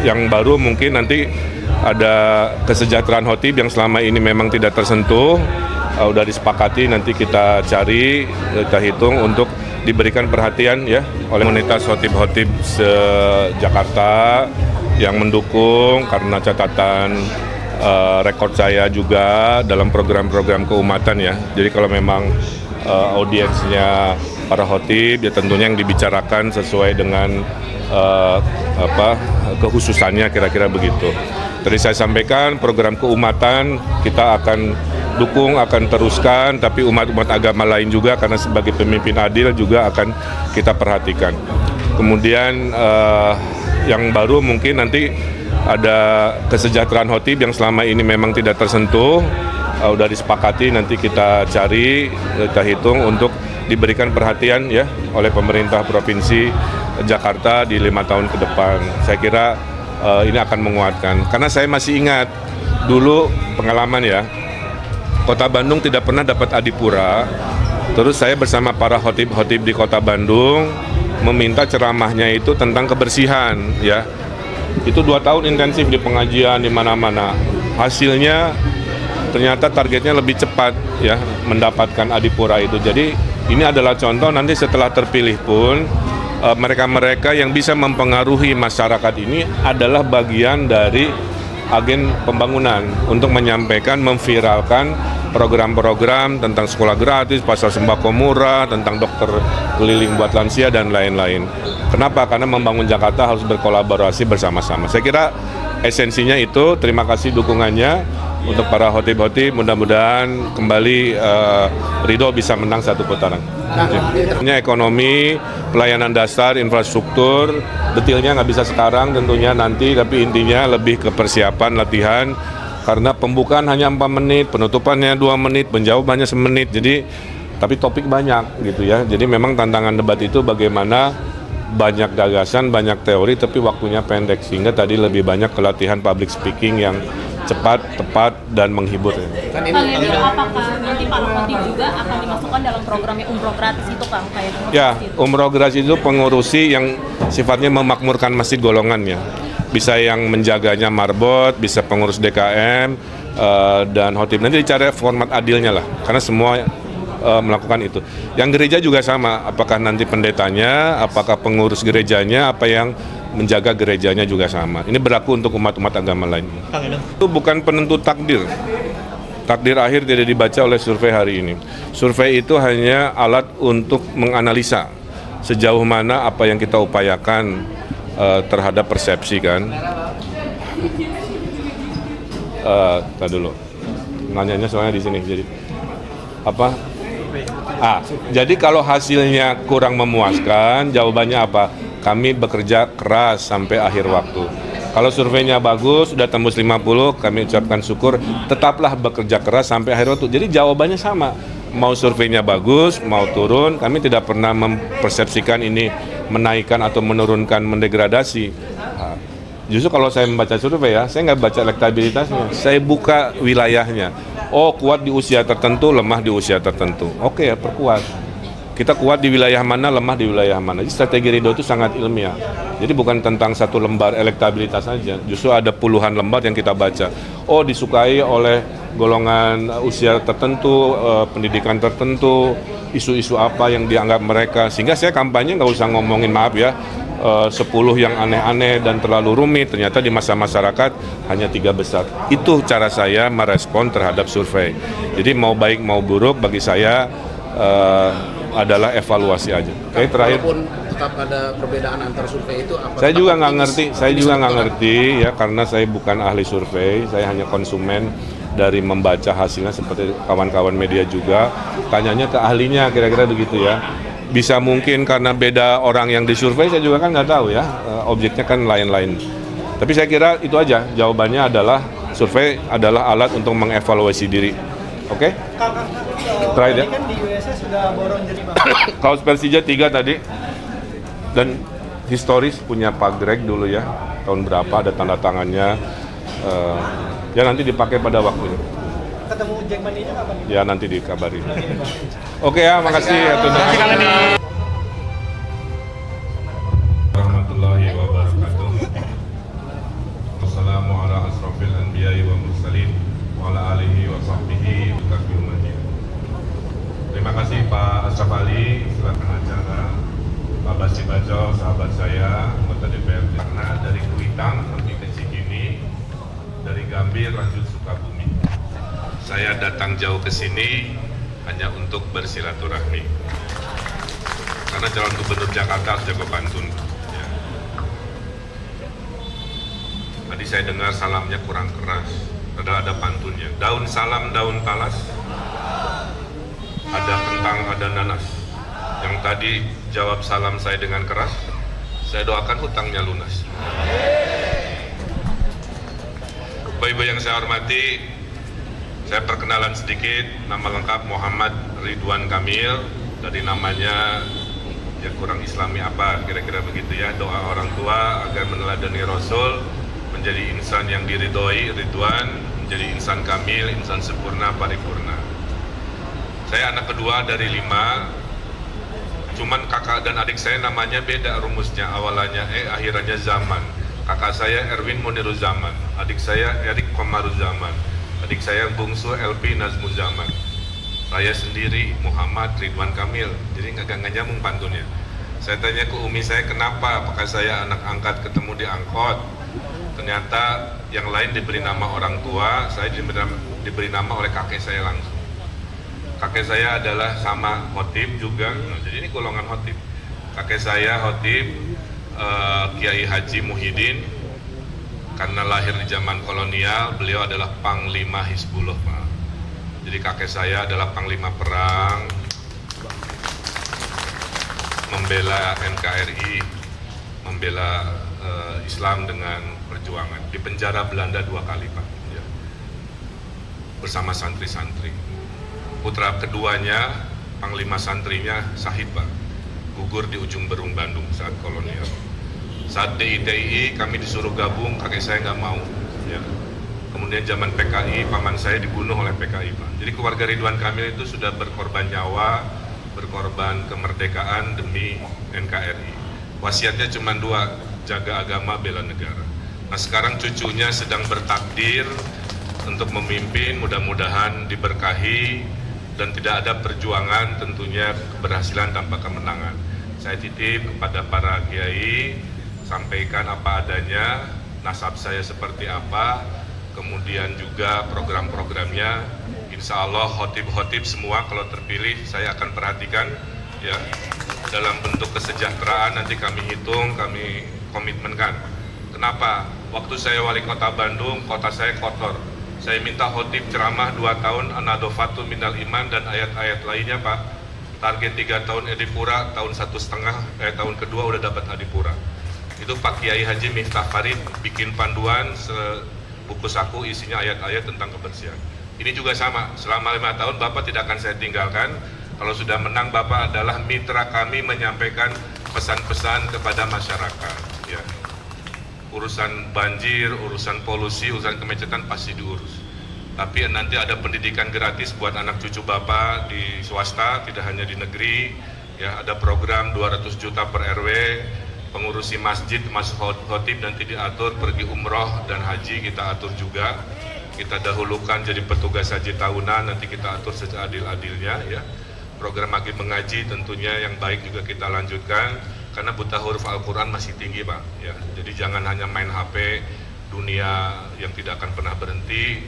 yang baru mungkin nanti ada kesejahteraan khotib yang selama ini memang tidak tersentuh, udah disepakati nanti kita cari, kita hitung untuk diberikan perhatian ya oleh komunitas khotib-khotib se-Jakarta yang mendukung karena catatan rekor saya juga dalam program-program keumatan ya. Jadi kalau memang audiensnya para khotib ya tentunya yang dibicarakan sesuai dengan kekhususannya kira-kira begitu. Tadi saya sampaikan program keumatan kita akan dukung, akan teruskan, tapi umat-umat agama lain juga karena sebagai pemimpin adil juga akan kita perhatikan. Kemudian yang baru mungkin nanti ada kesejahteraan khotib yang selama ini memang tidak tersentuh, udah disepakati nanti kita cari, kita hitung untuk diberikan perhatian ya oleh pemerintah Provinsi Jakarta di 5 tahun ke depan. Saya kira ini akan menguatkan. Karena saya masih ingat dulu pengalaman ya, Kota Bandung tidak pernah dapat adipura. Terus saya bersama para khotib-khotib di Kota Bandung meminta ceramahnya itu tentang kebersihan ya. Itu 2 tahun intensif di pengajian di mana-mana. Hasilnya ternyata targetnya lebih cepat ya mendapatkan adipura itu. Jadi ini adalah contoh nanti setelah terpilih pun mereka-mereka yang bisa mempengaruhi masyarakat ini adalah bagian dari agen pembangunan untuk menyampaikan, memviralkan program-program tentang sekolah gratis, pasar sembako murah, tentang dokter keliling buat lansia dan lain-lain. Kenapa? Karena membangun Jakarta harus berkolaborasi bersama-sama. Saya kira esensinya itu. Terima kasih dukungannya untuk para khotib-khotib. Mudah-mudahan kembali Ridho bisa menang 1 putaran. Ekonomi, pelayanan dasar, infrastruktur, detailnya nggak bisa sekarang tentunya nanti, tapi intinya lebih ke persiapan, latihan, karena pembukaan hanya 4 menit, penutupannya 2 menit, penjawabannya 1 menit, jadi tapi topik banyak gitu ya. Jadi memang tantangan debat itu bagaimana banyak gagasan, banyak teori, tapi waktunya pendek, sehingga tadi lebih banyak pelatihan public speaking yang cepat, tepat, dan menghibur. Kang Emil, apakah nanti para khotib juga akan dimasukkan dalam programnya umroh gratis itu, Kang? Ya, umroh gratis itu pengurusi yang sifatnya memakmurkan masjid golongannya. Bisa yang menjaganya marbot, bisa pengurus DKM, dan khotib. Nanti dicari format adilnya lah, karena semua melakukan itu. Yang gereja juga sama, apakah nanti pendetanya, apakah pengurus gerejanya, apa yang menjaga gerejanya juga sama. Ini berlaku untuk umat-umat agama lain. Itu bukan penentu takdir. Takdir akhir tidak dibaca oleh survei hari ini. Survei itu hanya alat untuk menganalisa sejauh mana apa yang kita upayakan terhadap persepsi kan. Tadi dulu. Nanyanya soalnya di sini. Jadi apa? Jadi kalau hasilnya kurang memuaskan, jawabannya apa? Kami bekerja keras sampai akhir waktu. Kalau surveinya bagus, sudah tembus 50, kami ucapkan syukur, tetaplah bekerja keras sampai akhir waktu. Jadi jawabannya sama. Mau surveinya bagus, mau turun, kami tidak pernah mempersepsikan ini menaikkan atau menurunkan, mendegradasi. Justru kalau saya membaca survei ya, saya nggak baca elektabilitasnya, saya buka wilayahnya. Oh, kuat di usia tertentu, lemah di usia tertentu. Oke ya, perkuat. Kita kuat di wilayah mana, lemah di wilayah mana. Jadi strategi Ridho itu sangat ilmiah. Jadi bukan tentang 1 lembar elektabilitas saja. Justru ada puluhan lembar yang kita baca. Oh, disukai oleh golongan usia tertentu, pendidikan tertentu, isu-isu apa yang dianggap mereka. Sehingga saya kampanye nggak usah ngomongin, maaf ya, 10 yang aneh-aneh dan terlalu rumit. Ternyata di masa masyarakat hanya 3 besar. Itu cara saya merespon terhadap survei. Jadi mau baik mau buruk bagi saya adalah evaluasi aja. Oke, terakhir. Walaupun tetap ada perbedaan antar survei itu apa? Saya juga nggak ngerti ya, karena saya bukan ahli survei, saya hanya konsumen dari membaca hasilnya seperti kawan-kawan media juga. Tanyanya ke ahlinya kira-kira begitu ya. Bisa mungkin karena beda orang yang disurvei, saya juga kan nggak tahu ya, objeknya kan lain-lain. Tapi saya kira itu aja, jawabannya adalah survei adalah alat untuk mengevaluasi diri. Oke? Terakhir ya. Kan di USA sudah borong jadi Kaos Persija 3 tadi. Dan historis punya Pak Greg dulu ya, tahun berapa ada tanda tangannya. Ya nanti dipakai pada waktunya. Ketemu Jack Mania kapan? Ya nanti dikabari. Oke ya, makasih ya. Warahmatullahi wabarakatuh. Ashraf Ali, silakan acara. Pak Basri Bajo, sahabat saya, anggota DPRD. Karena dari Kuitang pergi ke Cikini, dari Gambir lanjut Sukabumi. Saya datang jauh ke sini hanya untuk bersilaturahmi. Karena calon gubernur Jakarta harus jago pantun. Ya. Tadi saya dengar salamnya kurang keras, padahal ada pantunnya. Daun salam, daun talas, ada kentang, ada nanas. Yang tadi jawab salam saya dengan keras, saya doakan hutangnya lunas. Bapak-ibu yang saya hormati, saya perkenalan sedikit. Nama lengkap Muhammad Ridwan Kamil. Dari namanya ya kurang islami apa, kira-kira begitu ya. Doa orang tua agar meneladani Rasul, menjadi insan yang diridhoi Ridwan, menjadi insan kamil, insan sempurna, paripurna. Saya anak kedua dari 5. Cuman kakak dan adik saya namanya beda rumusnya, awalannya akhirannya Zaman. Kakak saya Erwin Muniruzaman, adik saya Erik Komaruzaman, adik saya bungsu LP Nazmuzaman. Saya sendiri Muhammad Ridwan Kamil, jadi nggak nyambung pantunnya. Saya tanya ke Umi saya, kenapa? Apakah saya anak angkat ketemu di angkot? Ternyata yang lain diberi nama orang tua, saya diberi nama oleh kakek saya langsung. Kakek saya adalah sama khotib juga, jadi ini golongan khotib. Kakek saya khotib Kiai Haji Muhyiddin, karena lahir di zaman kolonial, beliau adalah Panglima Hizbullah, Pak. Jadi kakek saya adalah Panglima Perang, membela NKRI, membela Islam dengan perjuangan. Di penjara Belanda 2 kali, Pak, ya. Bersama santri-santri. Putra keduanya, Panglima santrinya Sahid, Pak, gugur di ujung Berung Bandung saat kolonial. Saat DITI kami disuruh gabung, kakek saya nggak mau. Ya. Kemudian zaman PKI, paman saya dibunuh oleh PKI, Pak. Jadi keluarga Ridwan Kamil itu sudah berkorban nyawa, berkorban kemerdekaan demi NKRI. Wasiatnya cuma 2, jaga agama, bela negara. Nah sekarang cucunya sedang bertakdir untuk memimpin, mudah-mudahan diberkahi, dan tidak ada perjuangan tentunya keberhasilan tanpa kemenangan. Saya titip kepada para kiai, sampaikan apa adanya, nasab saya seperti apa, kemudian juga program-programnya. Insya Allah khotib-khotib semua kalau terpilih saya akan perhatikan ya, dalam bentuk kesejahteraan nanti kami hitung, kami komitmenkan. Kenapa? Waktu saya wali kota Bandung, kota saya kotor. Saya minta khotib ceramah 2 tahun, Anadofatu Minal Iman dan ayat-ayat lainnya, Pak. Target 3 tahun Adipura, tahun 1,5, tahun kedua udah dapat Adipura. Itu Pak Kiai Haji Miftah Farid bikin panduan buku saku isinya ayat-ayat tentang kebersihan. Ini juga sama, selama 5 tahun Bapak tidak akan saya tinggalkan. Kalau sudah menang, Bapak adalah mitra kami menyampaikan pesan-pesan kepada masyarakat. Ya. Urusan banjir, urusan polusi, urusan kemacetan pasti diurus. Tapi nanti ada pendidikan gratis buat anak cucu Bapak di swasta, tidak hanya di negeri. Ya, ada program 200 juta per RW, pengurusi masjid, masuk khotib nanti diatur, pergi umroh dan haji kita atur juga. Kita dahulukan jadi petugas haji tahunan, nanti kita atur seadil-adilnya ya. Program makin mengaji tentunya yang baik juga kita lanjutkan. Karena buta huruf Al-Quran masih tinggi, Pak. Ya, jadi jangan hanya main HP, dunia yang tidak akan pernah berhenti.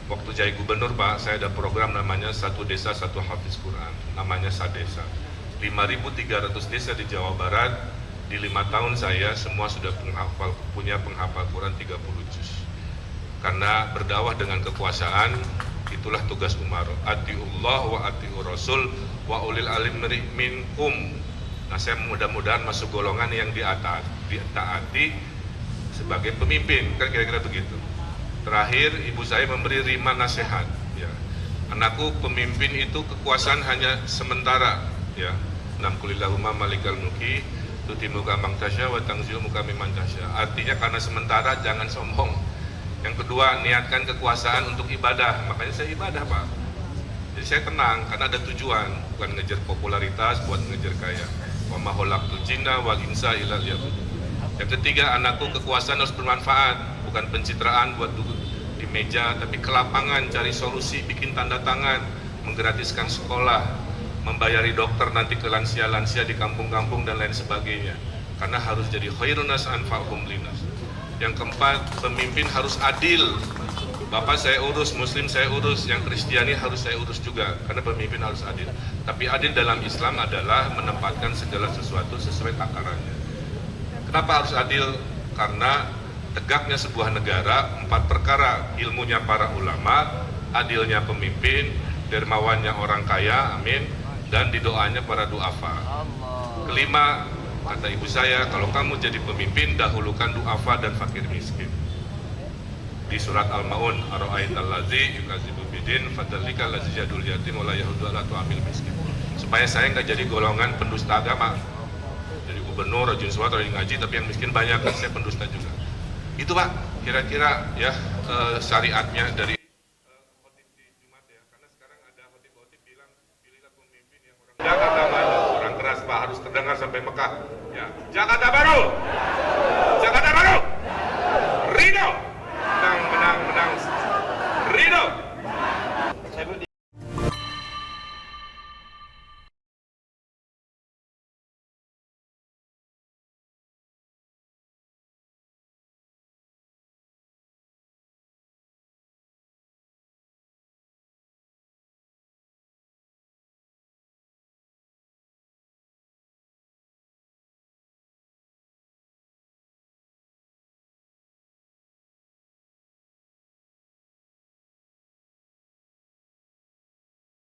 Waktu jadi gubernur, Pak, saya ada program namanya Satu Desa Satu Hafiz Quran, namanya Sadesa. 5.300 desa di Jawa Barat, di 5 tahun saya semua sudah punya penghafal Quran 30 juz. Karena berdakwah dengan kekuasaan, itulah tugas Umar. Atiullah wa atiur Rasul wa ulil alim minkum. Nah, saya mudah-mudahan masuk golongan yang ditaati sebagai pemimpin, kan kira-kira begitu. Terakhir, ibu saya memberi 5 nasihat. Ya. Anakku, pemimpin itu kekuasaan hanya sementara. Ya. Namkulillahumma malikal mulki, tutimu kamang tasya wa tangziu mukami mantasya. Artinya karena sementara jangan sombong. Yang kedua, niatkan kekuasaan untuk ibadah. Makanya saya ibadah, Pak. Jadi saya tenang karena ada tujuan, bukan ngejar popularitas buat ngejar kaya. Wa ma khalaqtul jinna wal insa illa liya'budun. Yang ketiga, anakku, kekuasaan harus bermanfaat, bukan pencitraan buat duduk di meja, tapi ke lapangan cari solusi, bikin tanda tangan, menggratiskan sekolah, membayari dokter nanti ke lansia-lansia di kampung-kampung dan lain sebagainya. Karena harus jadi khairun nas anfa'uhum linnas. Yang keempat, pemimpin harus adil. Bapak saya urus, Muslim saya urus, yang Kristiani harus saya urus juga, karena pemimpin harus adil. Tapi adil dalam Islam adalah menempatkan segala sesuatu sesuai takarannya. Kenapa harus adil? Karena tegaknya sebuah negara, 4 perkara: ilmunya para ulama, adilnya pemimpin, dermawannya orang kaya, amin, dan didoanya para duafa. Kelima, kata ibu saya, kalau kamu jadi pemimpin, dahulukan duafa dan fakir miskin. Di surat Al-Maun, ara'aital ladzi yukadzibu bidin fadzalika allazi yadul yatim wa la yahudu ala tu'amil miskin. Supaya saya nggak jadi golongan pendusta agama. Jadi gubernur, rajin sholat, rajin ngaji, tapi yang miskin banyak, saya pendusta juga. Itu Pak, kira-kira ya syariatnya dari khotib di Jumat ya. Karena sekarang ada khotib-khotib bilang, pilihlah pemimpin yang orang Jakarta Baru, orang keras Pak, harus terdengar sampai Mekah. Ya, Jakarta Baru.